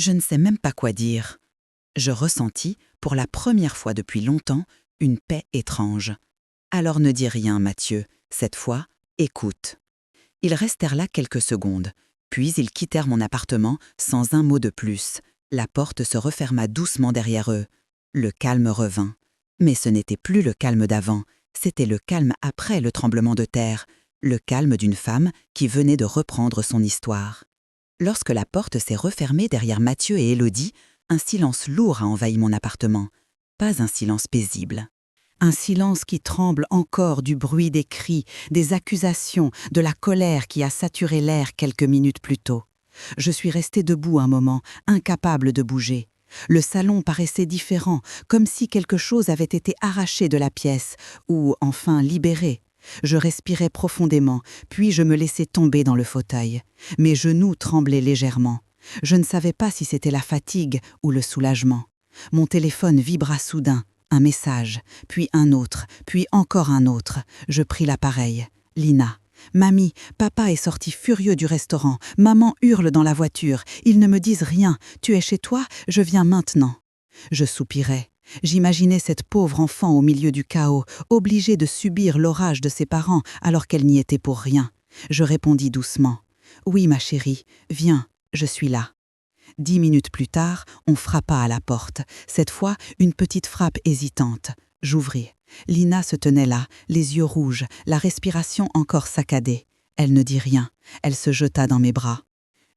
ne sais même pas quoi dire. Je ressentis, pour la première fois depuis longtemps, une paix étrange. Alors ne dis rien, Mathieu. Cette fois, écoute. Ils restèrent là quelques secondes, puis ils quittèrent mon appartement sans un mot de plus. La porte se referma doucement derrière eux. Le calme revint. Mais ce n'était plus le calme d'avant, c'était le calme après le tremblement de terre, le calme d'une femme qui venait de reprendre son histoire. Lorsque la porte s'est refermée derrière Mathieu et Élodie, un silence lourd a envahi mon appartement. Pas un silence paisible. Un silence qui tremble encore du bruit des cris, des accusations, de la colère qui a saturé l'air quelques minutes plus tôt. Je suis restée debout un moment, incapable de bouger. Le salon paraissait différent, comme si quelque chose avait été arraché de la pièce, ou enfin libéré. Je respirais profondément, puis je me laissai tomber dans le fauteuil. Mes genoux tremblaient légèrement. Je ne savais pas si c'était la fatigue ou le soulagement. Mon téléphone vibra soudain. Un message, puis un autre, puis encore un autre. Je pris l'appareil. Lina. « Mamie, papa est sorti furieux du restaurant. Maman hurle dans la voiture. Ils ne me disent rien. Tu es chez toi? Je viens maintenant. » Je soupirais. J'imaginais cette pauvre enfant au milieu du chaos, obligée de subir l'orage de ses parents alors qu'elle n'y était pour rien. Je répondis doucement. « Oui, ma chérie, viens, je suis là. » 10 minutes plus tard, on frappa à la porte. Cette fois, une petite frappe hésitante. J'ouvris. Lina se tenait là, les yeux rouges, la respiration encore saccadée. Elle ne dit rien. Elle se jeta dans mes bras.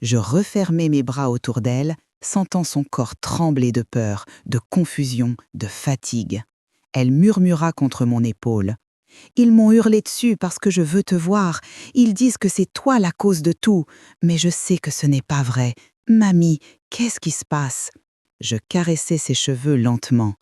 Je refermai mes bras autour d'elle, sentant son corps trembler de peur, de confusion, de fatigue. Elle murmura contre mon épaule. « Ils m'ont hurlé dessus parce que je veux te voir. Ils disent que c'est toi la cause de tout. Mais je sais que ce n'est pas vrai. Mamie, qu'est-ce qui se passe ?» Je caressai ses cheveux lentement.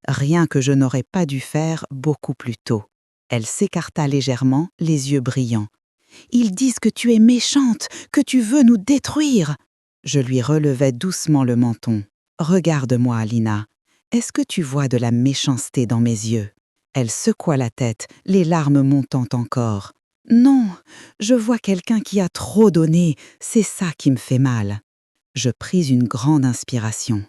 Rien que je n'aurais pas dû faire beaucoup plus tôt. Elle s'écarta légèrement, les yeux brillants. « Ils disent que tu es méchante, que tu veux nous détruire !» Je lui relevai doucement le menton. « Regarde-moi, Lina. Est-ce que tu vois de la méchanceté dans mes yeux ?» Elle secoua la tête, les larmes montant encore. « Non, je vois quelqu'un qui a trop donné, c'est ça qui me fait mal. » Je pris une grande inspiration.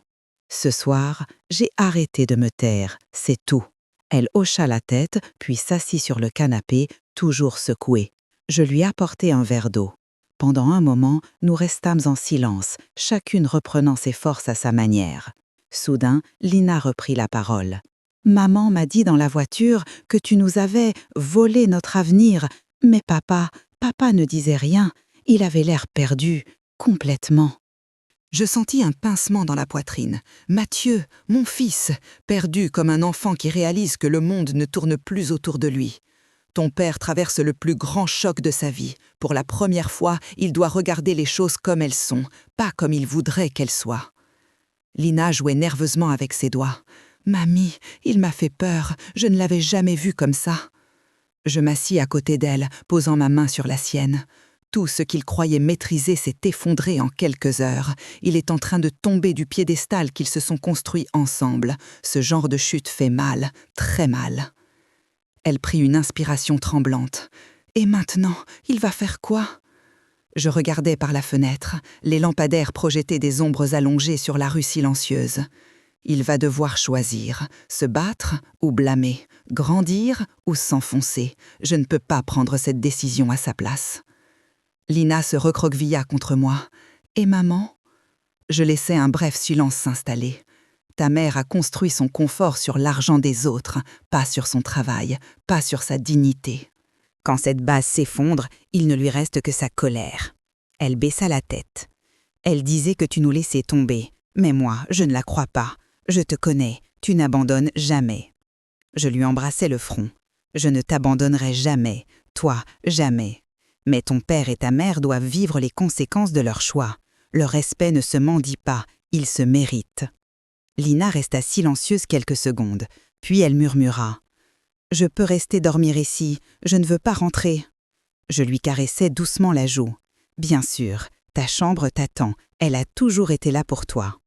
Ce soir, j'ai arrêté de me taire, c'est tout. Elle hocha la tête, puis s'assit sur le canapé, toujours secouée. Je lui apportai un verre d'eau. Pendant un moment, nous restâmes en silence, chacune reprenant ses forces à sa manière. Soudain, Lina reprit la parole. Maman m'a dit dans la voiture que tu nous avais volé notre avenir, mais papa ne disait rien. Il avait l'air perdu, complètement. Je sentis un pincement dans la poitrine. Mathieu, mon fils, perdu comme un enfant qui réalise que le monde ne tourne plus autour de lui. Ton père traverse le plus grand choc de sa vie. Pour la première fois, il doit regarder les choses comme elles sont, pas comme il voudrait qu'elles soient. Lina jouait nerveusement avec ses doigts. « Mamie, il m'a fait peur, je ne l'avais jamais vu comme ça. » Je m'assis à côté d'elle, posant ma main sur la sienne. Tout ce qu'il croyait maîtriser s'est effondré en quelques heures. Il est en train de tomber du piédestal qu'ils se sont construits ensemble. Ce genre de chute fait mal, très mal. Elle prit une inspiration tremblante. « Et maintenant, il va faire quoi ?» Je regardais par la fenêtre. Les lampadaires projetaient des ombres allongées sur la rue silencieuse. Il va devoir choisir, se battre ou blâmer, grandir ou s'enfoncer. Je ne peux pas prendre cette décision à sa place. Lina se recroquevilla contre moi. « Et maman ?» Je laissai un bref silence s'installer. Ta mère a construit son confort sur l'argent des autres, pas sur son travail, pas sur sa dignité. Quand cette base s'effondre, il ne lui reste que sa colère. Elle baissa la tête. Elle disait que tu nous laissais tomber, mais moi, je ne la crois pas. Je te connais, tu n'abandonnes jamais. Je lui embrassai le front. Je ne t'abandonnerai jamais, toi, jamais. Mais ton père et ta mère doivent vivre les conséquences de leur choix. Le respect ne se mendie pas, il se mérite. Lina resta silencieuse quelques secondes, puis elle murmura. « Je peux rester dormir ici, je ne veux pas rentrer. » Je lui caressai doucement la joue. « Bien sûr, ta chambre t'attend, elle a toujours été là pour toi. »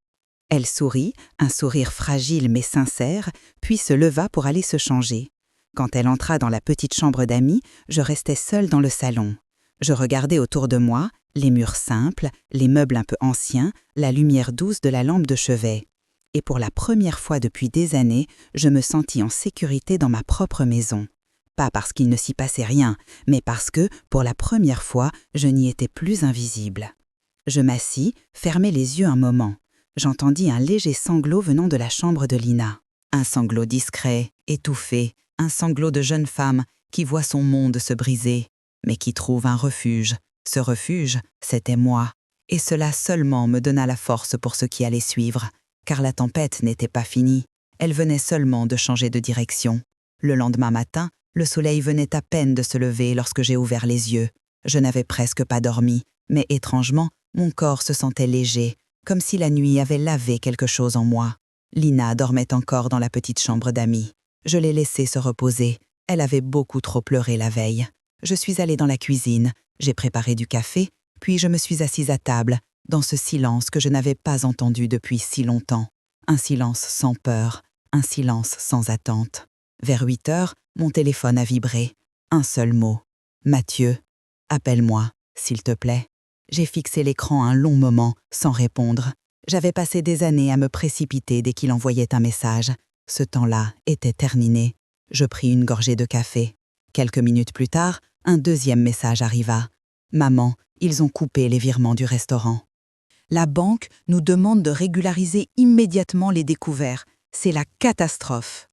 Elle sourit, un sourire fragile mais sincère, puis se leva pour aller se changer. Quand elle entra dans la petite chambre d'amis, je restais seule dans le salon. Je regardais autour de moi, les murs simples, les meubles un peu anciens, la lumière douce de la lampe de chevet. Et pour la première fois depuis des années, je me sentis en sécurité dans ma propre maison. Pas parce qu'il ne s'y passait rien, mais parce que, pour la première fois, je n'y étais plus invisible. Je m'assis, fermai les yeux un moment. J'entendis un léger sanglot venant de la chambre de Lina. Un sanglot discret, étouffé, un sanglot de jeune femme qui voit son monde se briser, mais qui trouve un refuge. Ce refuge, c'était moi. Et cela seulement me donna la force pour ce qui allait suivre, car la tempête n'était pas finie. Elle venait seulement de changer de direction. Le lendemain matin, le soleil venait à peine de se lever lorsque j'ai ouvert les yeux. Je n'avais presque pas dormi, mais étrangement, mon corps se sentait léger, comme si la nuit avait lavé quelque chose en moi. Lina dormait encore dans la petite chambre d'amis. Je l'ai laissée se reposer. Elle avait beaucoup trop pleuré la veille. Je suis allée dans la cuisine, j'ai préparé du café, puis je me suis assise à table, dans ce silence que je n'avais pas entendu depuis si longtemps. Un silence sans peur, un silence sans attente. Vers 8 heures, mon téléphone a vibré. Un seul mot. « Mathieu, appelle-moi, s'il te plaît. » J'ai fixé l'écran un long moment, sans répondre. J'avais passé des années à me précipiter dès qu'il envoyait un message. Ce temps-là était terminé. Je pris une gorgée de café. Quelques minutes plus tard, un deuxième message arriva. « Maman, ils ont coupé les virements du restaurant. » La banque nous demande de régulariser immédiatement les découverts. C'est la catastrophe.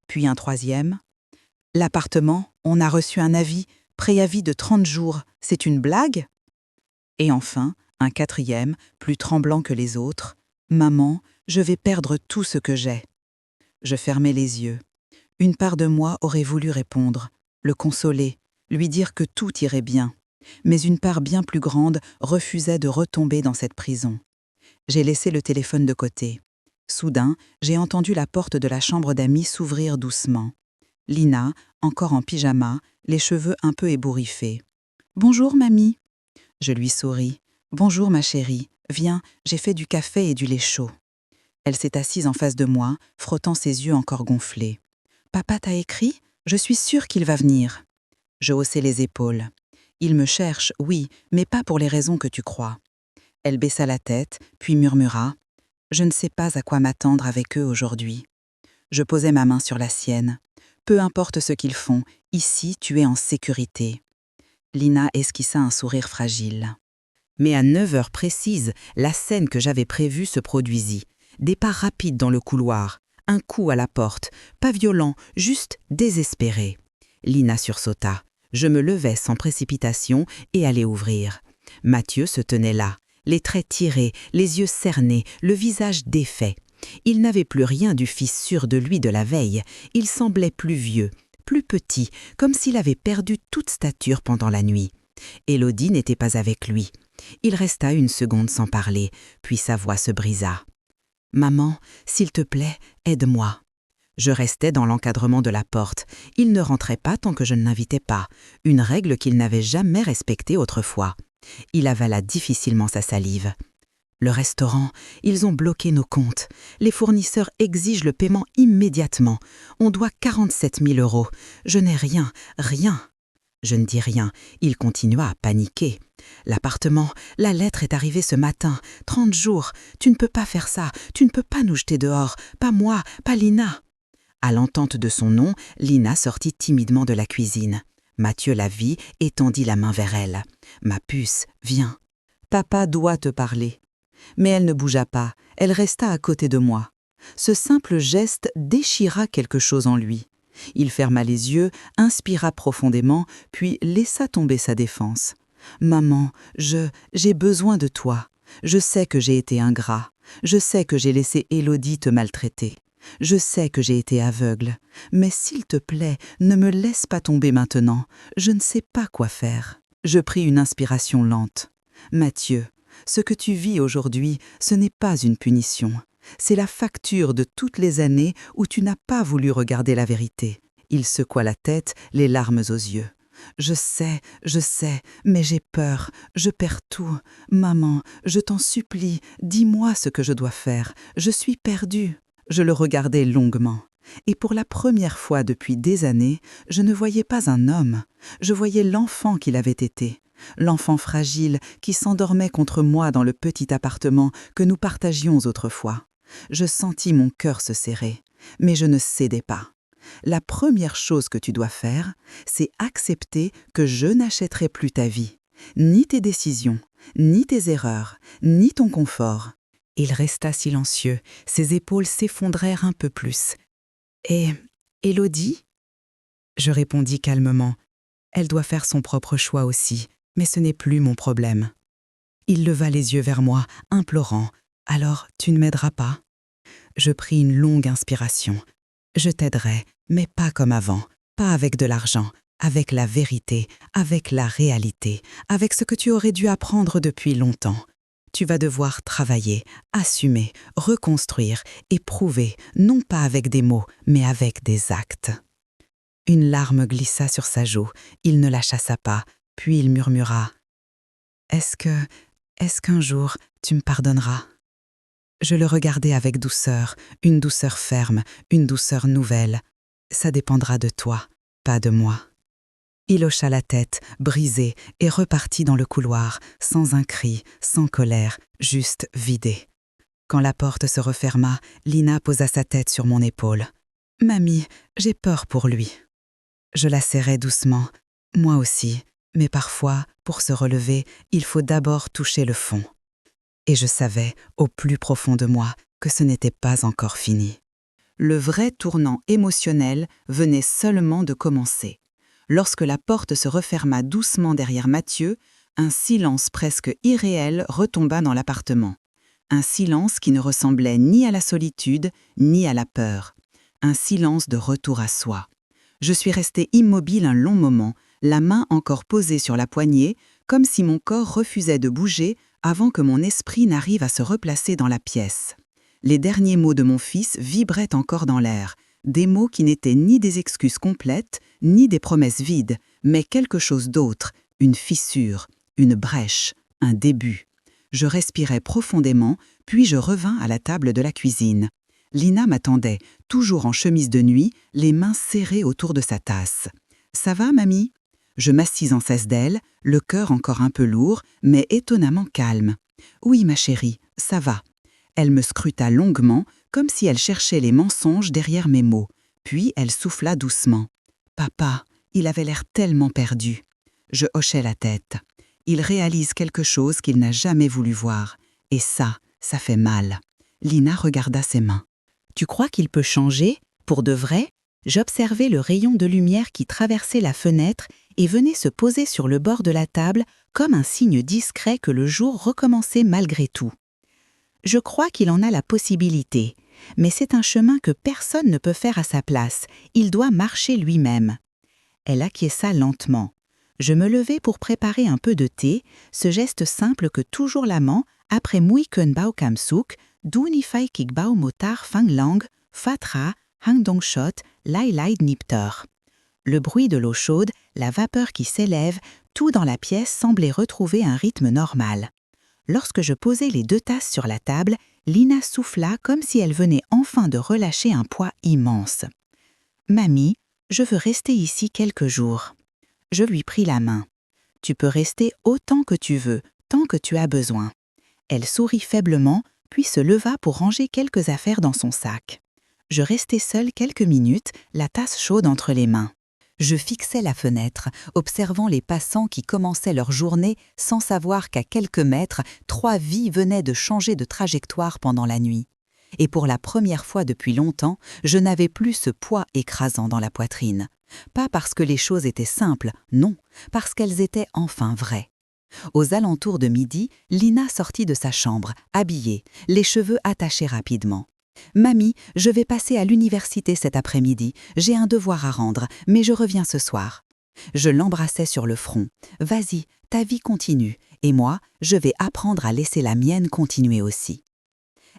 Puis un troisième. « L'appartement, on a reçu un avis, préavis de 30 jours. C'est une blague ?» Et enfin, un quatrième, plus tremblant que les autres. « Maman, je vais perdre tout ce que j'ai. » Je fermai les yeux. Une part de moi aurait voulu répondre, le consoler, lui dire que tout irait bien. Mais une part bien plus grande refusait de retomber dans cette prison. J'ai laissé le téléphone de côté. Soudain, j'ai entendu la porte de la chambre d'amis s'ouvrir doucement. Lina, encore en pyjama, les cheveux un peu ébouriffés. « Bonjour, mamie. » Je lui souris. « Bonjour, ma chérie. Viens, j'ai fait du café et du lait chaud. » Elle s'est assise en face de moi, frottant ses yeux encore gonflés. « Papa t'a écrit ? Je suis sûre qu'il va venir. » Je haussai les épaules. « Il me cherche, oui, mais pas pour les raisons que tu crois. » Elle baissa la tête, puis murmura. « Je ne sais pas à quoi m'attendre avec eux aujourd'hui. » Je posai ma main sur la sienne. « Peu importe ce qu'ils font, ici tu es en sécurité. » Lina esquissa un sourire fragile. Mais à 9 heures précises, la scène que j'avais prévue se produisit. Des pas rapides dans le couloir, Un coup à la porte, pas violent, juste désespéré. Lina sursauta. Je me levai sans précipitation et allai ouvrir. Mathieu se tenait là, les traits tirés, les yeux cernés, le visage défait. Il n'avait plus rien du fils sûr de lui de la veille. Il semblait plus vieux, plus petit, comme s'il avait perdu toute stature pendant la nuit. Élodie n'était pas avec lui. Il resta une seconde sans parler, puis sa voix se brisa. « Maman, s'il te plaît, aide-moi. » Je restais dans l'encadrement de la porte. Il ne rentrait pas tant que je ne l'invitais pas, une règle qu'il n'avait jamais respectée autrefois. Il avala difficilement sa salive. « Le restaurant, ils ont bloqué nos comptes. Les fournisseurs exigent le paiement immédiatement. On doit 47 000 €. Je n'ai rien, rien. » Je ne dis rien. Il continua à paniquer. « L'appartement, la lettre est arrivée ce matin. 30 jours. Tu ne peux pas faire ça. Tu ne peux pas nous jeter dehors. Pas moi, pas Lina. » À l'entente de son nom, Lina sortit timidement de la cuisine. Mathieu la vit et tendit la main vers elle. « Ma puce, viens. Papa doit te parler. » Mais elle ne bougea pas, elle resta à côté de moi. Ce simple geste déchira quelque chose en lui. Il ferma les yeux, inspira profondément, puis laissa tomber sa défense. « Maman, j'ai besoin de toi. Je sais que j'ai été ingrat. Je sais que j'ai laissé Élodie te maltraiter. Je sais que j'ai été aveugle. Mais s'il te plaît, ne me laisse pas tomber maintenant. Je ne sais pas quoi faire. » Je pris une inspiration lente. « Mathieu, ce que tu vis aujourd'hui, ce n'est pas une punition. C'est la facture de toutes les années où tu n'as pas voulu regarder la vérité. » Il secoua la tête, les larmes aux yeux. « Je sais, mais j'ai peur, je perds tout. Maman, je t'en supplie, dis-moi ce que je dois faire. Je suis perdue. » Je le regardais longuement. Et pour la première fois depuis des années, je ne voyais pas un homme. Je voyais l'enfant qu'il avait été. L'enfant fragile qui s'endormait contre moi dans le petit appartement que nous partagions autrefois. Je sentis mon cœur se serrer, mais je ne cédais pas. La première chose que tu dois faire, c'est accepter que je n'achèterai plus ta vie, ni tes décisions, ni tes erreurs, ni ton confort. Il resta silencieux, ses épaules s'effondrèrent un peu plus. « Et Élodie ?» Je répondis calmement. « Elle doit faire son propre choix aussi. Mais ce n'est plus mon problème. » Il leva les yeux vers moi, implorant. « Alors, tu ne m'aideras pas ?» Je pris une longue inspiration. « Je t'aiderai, mais pas comme avant, pas avec de l'argent, avec la vérité, avec la réalité, avec ce que tu aurais dû apprendre depuis longtemps. Tu vas devoir travailler, assumer, reconstruire et prouver, non pas avec des mots, mais avec des actes. » Une larme glissa sur sa joue, il ne la chassa pas. Puis il murmura « Est-ce qu'un jour tu me pardonneras ?» Je le regardai avec douceur, une douceur ferme, une douceur nouvelle. « Ça dépendra de toi, pas de moi. » Il hocha la tête, brisé, et repartit dans le couloir, sans un cri, sans colère, juste vidé. Quand la porte se referma, Lina posa sa tête sur mon épaule. « Mamie, j'ai peur pour lui. » Je la serrai doucement. « Moi aussi. » Mais parfois, pour se relever, il faut d'abord toucher le fond. Et je savais, au plus profond de moi, que ce n'était pas encore fini. Le vrai tournant émotionnel venait seulement de commencer. Lorsque la porte se referma doucement derrière Mathieu, un silence presque irréel retomba dans l'appartement. Un silence qui ne ressemblait ni à la solitude, ni à la peur. Un silence de retour à soi. Je suis restée immobile un long moment, la main encore posée sur la poignée, comme si mon corps refusait de bouger avant que mon esprit n'arrive à se replacer dans la pièce. Les derniers mots de mon fils vibraient encore dans l'air, des mots qui n'étaient ni des excuses complètes, ni des promesses vides, mais quelque chose d'autre, une fissure, une brèche, un début. Je respirais profondément, puis je revins à la table de la cuisine. Lina m'attendait, toujours en chemise de nuit, les mains serrées autour de sa tasse. « Ça va, mamie ?» Je m'assis en face d'elle, le cœur encore un peu lourd, mais étonnamment calme. « Oui, ma chérie, ça va. » Elle me scruta longuement, comme si elle cherchait les mensonges derrière mes mots. Puis elle souffla doucement. « Papa, il avait l'air tellement perdu. » Je hochai la tête. Il réalise quelque chose qu'il n'a jamais voulu voir. Et ça fait mal. Lina regarda ses mains. Tu crois qu'il peut changer, pour de vrai? J'observais le rayon de lumière qui traversait la fenêtre et venait se poser sur le bord de la table comme un signe discret que le jour recommençait malgré tout. Je crois qu'il en a la possibilité, mais c'est un chemin que personne ne peut faire à sa place, il doit marcher lui-même. Elle acquiesça lentement. Je me levai pour préparer un peu de thé, ce geste simple que toujours l'amant, après Muikun Bao Kam Suk, Dunifai Kik Bao Motar Fang Lang, Fatra, Hang Dong Shot, Lai Lai Niptor. Le bruit de l'eau chaude, la vapeur qui s'élève, tout dans la pièce semblait retrouver un rythme normal. Lorsque je posai les 2 tasses sur la table, Lina souffla comme si elle venait enfin de relâcher un poids immense. « Mamie, je veux rester ici quelques jours. » Je lui pris la main. « Tu peux rester autant que tu veux, tant que tu as besoin. » Elle sourit faiblement, puis se leva pour ranger quelques affaires dans son sac. Je restai seule quelques minutes, la tasse chaude entre les mains. Je fixais la fenêtre, observant les passants qui commençaient leur journée sans savoir qu'à quelques mètres, 3 vies venaient de changer de trajectoire pendant la nuit. Et pour la première fois depuis longtemps, je n'avais plus ce poids écrasant dans la poitrine. Pas parce que les choses étaient simples, non, parce qu'elles étaient enfin vraies. Aux alentours de midi, Lina sortit de sa chambre, habillée, les cheveux attachés rapidement. « Mamie, je vais passer à l'université cet après-midi. J'ai un devoir à rendre, mais je reviens ce soir. » Je l'embrassai sur le front. « Vas-y, ta vie continue, et moi, je vais apprendre à laisser la mienne continuer aussi. »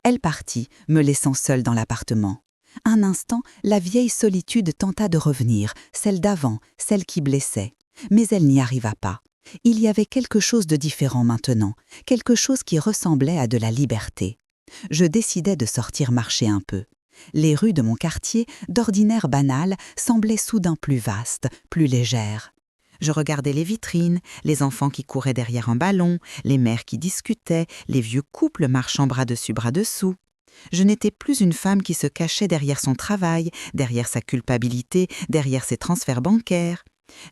Elle partit, me laissant seule dans l'appartement. Un instant, la vieille solitude tenta de revenir, celle d'avant, celle qui blessait. Mais elle n'y arriva pas. Il y avait quelque chose de différent maintenant, quelque chose qui ressemblait à de la liberté. Je décidai de sortir marcher un peu. Les rues de mon quartier, d'ordinaire banales, semblaient soudain plus vastes, plus légères. Je regardais les vitrines, les enfants qui couraient derrière un ballon, les mères qui discutaient, les vieux couples marchant bras dessus bras dessous. Je n'étais plus une femme qui se cachait derrière son travail, derrière sa culpabilité, derrière ses transferts bancaires.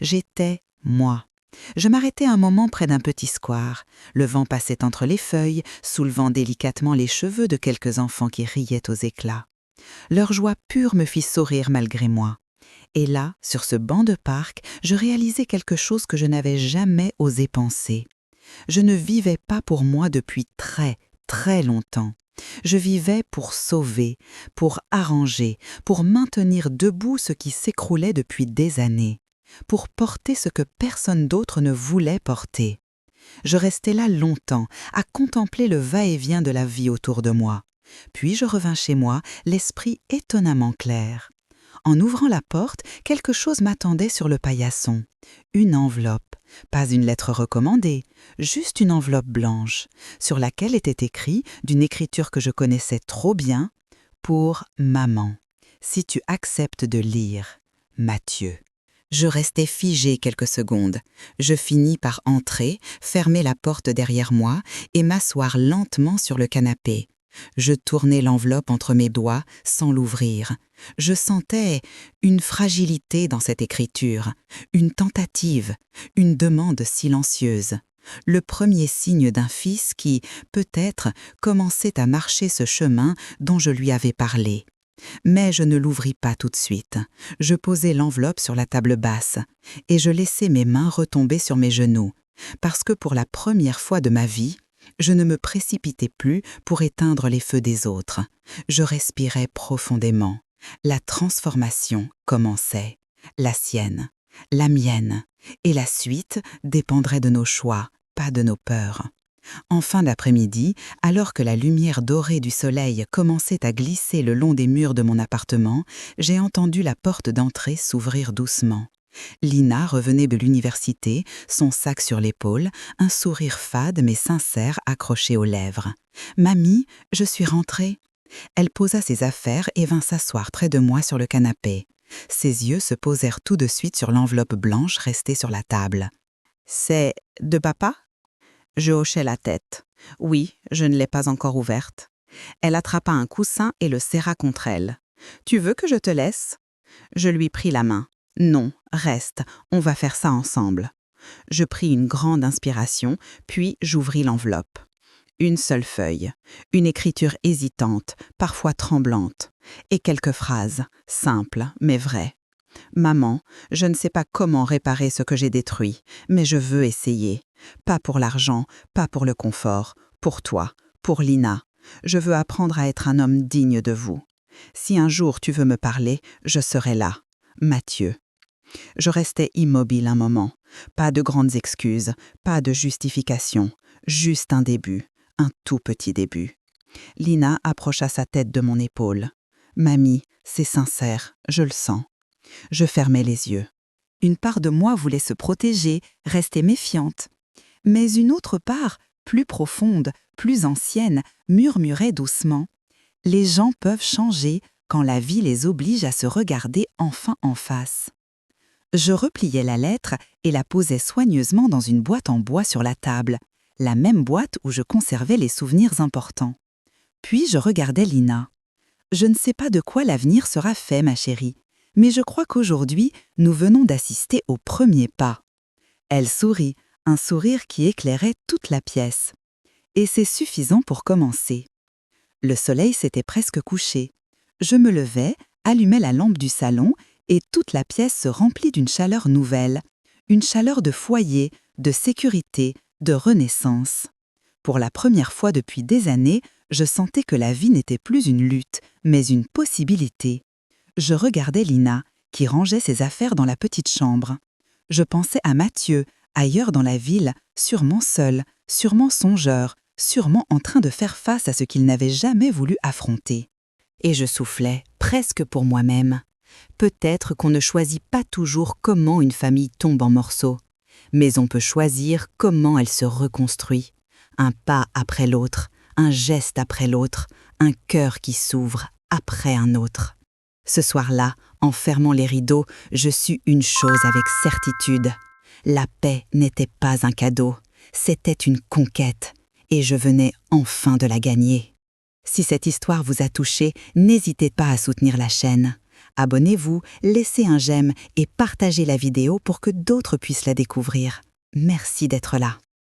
J'étais moi. Je m'arrêtai un moment près d'un petit square. Le vent passait entre les feuilles, soulevant délicatement les cheveux de quelques enfants qui riaient aux éclats. Leur joie pure me fit sourire malgré moi. Et là, sur ce banc de parc, je réalisai quelque chose que je n'avais jamais osé penser. Je ne vivais pas pour moi depuis très, très longtemps. Je vivais pour sauver, pour arranger, pour maintenir debout ce qui s'écroulait depuis des années, pour porter ce que personne d'autre ne voulait porter. Je restai là longtemps, à contempler le va-et-vient de la vie autour de moi. Puis je revins chez moi, l'esprit étonnamment clair. En ouvrant la porte, quelque chose m'attendait sur le paillasson. Une enveloppe, pas une lettre recommandée, juste une enveloppe blanche, sur laquelle était écrit, d'une écriture que je connaissais trop bien, « Pour maman, si tu acceptes de lire, Mathieu ». Je restai figée quelques secondes. Je finis par entrer, fermer la porte derrière moi et m'asseoir lentement sur le canapé. Je tournai l'enveloppe entre mes doigts sans l'ouvrir. Je sentais une fragilité dans cette écriture, une tentative, une demande silencieuse. Le premier signe d'un fils qui, peut-être, commençait à marcher ce chemin dont je lui avais parlé. Mais je ne l'ouvris pas tout de suite. Je posai l'enveloppe sur la table basse et je laissai mes mains retomber sur mes genoux, parce que pour la première fois de ma vie, je ne me précipitais plus pour éteindre les feux des autres. Je respirais profondément. La transformation commençait. La sienne, la mienne, et la suite dépendrait de nos choix, pas de nos peurs. En fin d'après-midi, alors que la lumière dorée du soleil commençait à glisser le long des murs de mon appartement, j'ai entendu la porte d'entrée s'ouvrir doucement. Lina revenait de l'université, son sac sur l'épaule, un sourire fade mais sincère accroché aux lèvres. « Mamie, je suis rentrée. » Elle posa ses affaires et vint s'asseoir près de moi sur le canapé. Ses yeux se posèrent tout de suite sur l'enveloppe blanche restée sur la table. « C'est de papa ?» Je hochai la tête. Oui, je ne l'ai pas encore ouverte. Elle attrapa un coussin et le serra contre elle. « Tu veux que je te laisse ?» Je lui pris la main. « Non, reste, on va faire ça ensemble. » Je pris une grande inspiration, puis j'ouvris l'enveloppe. Une seule feuille, une écriture hésitante, parfois tremblante. Et quelques phrases, simples mais vraies. Maman, je ne sais pas comment réparer ce que j'ai détruit, mais je veux essayer. Pas pour l'argent, pas pour le confort, pour toi, pour Lina. Je veux apprendre à être un homme digne de vous. Si un jour tu veux me parler, je serai là. Mathieu. Je restais immobile un moment. Pas de grandes excuses, pas de justification, juste un début, un tout petit début. Lina approcha sa tête de mon épaule. Mamie, c'est sincère, je le sens. Je fermai les yeux. Une part de moi voulait se protéger, rester méfiante. Mais une autre part, plus profonde, plus ancienne, murmurait doucement. Les gens peuvent changer quand la vie les oblige à se regarder enfin en face. Je repliai la lettre et la posai soigneusement dans une boîte en bois sur la table, la même boîte où je conservais les souvenirs importants. Puis je regardai Lina. Je ne sais pas de quoi l'avenir sera fait, ma chérie, mais je crois qu'aujourd'hui, nous venons d'assister au premier pas. Elle sourit, un sourire qui éclairait toute la pièce. Et c'est suffisant pour commencer. Le soleil s'était presque couché. Je me levai, allumai la lampe du salon et toute la pièce se remplit d'une chaleur nouvelle, une chaleur de foyer, de sécurité, de renaissance. Pour la première fois depuis des années, je sentais que la vie n'était plus une lutte, mais une possibilité. Je regardais Lina, qui rangeait ses affaires dans la petite chambre. Je pensais à Mathieu, ailleurs dans la ville, sûrement seul, sûrement songeur, sûrement en train de faire face à ce qu'il n'avait jamais voulu affronter. Et je soufflais, presque pour moi-même. Peut-être qu'on ne choisit pas toujours comment une famille tombe en morceaux, mais on peut choisir comment elle se reconstruit. Un pas après l'autre, un geste après l'autre, un cœur qui s'ouvre après un autre. Ce soir-là, en fermant les rideaux, je sus une chose avec certitude. La paix n'était pas un cadeau, c'était une conquête, et je venais enfin de la gagner. Si cette histoire vous a touché, n'hésitez pas à soutenir la chaîne. Abonnez-vous, laissez un j'aime et partagez la vidéo pour que d'autres puissent la découvrir. Merci d'être là.